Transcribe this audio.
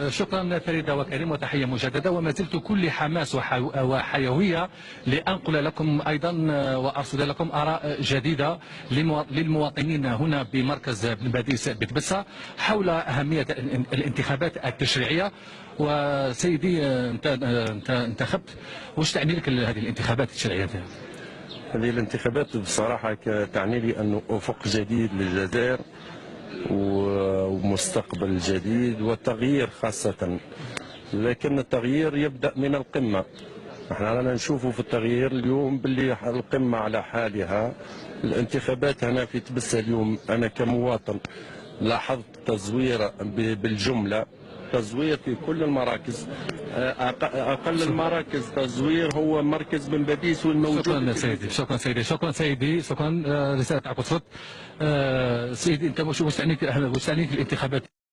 شكرا فريدة وكريم، وتحية مجددة. وما زلت كل حماس وحيوية لأنقل لكم أيضا وأرصد لكم آراء جديدة للمواطنين هنا بمركز بن باديس بتبسة حول أهمية الانتخابات التشريعية. وسيدي أنت انتخبت، وش تعني لك هذه الانتخابات التشريعية؟ هذه الانتخابات بصراحة تعني لي أنه أفق جديد للجزائر ومستقبل جديد وتغيير خاصة، لكن التغيير يبدأ من القمة. احنا رانا نشوفوا في التغيير اليوم باللي القمة على حالها. الانتخابات هنا في تبسة اليوم أنا كمواطن لاحظت تزوير بالجملة، تزوير في كل المراكز. أقل المراكز تزوير هو مركز بن باديس والموجود. شكرا سيدي، شكرا سيدي، شكرا سيدي، شكرا. رسالة عقد صوت. سيدي أنت وش تعنيك الانتخابات؟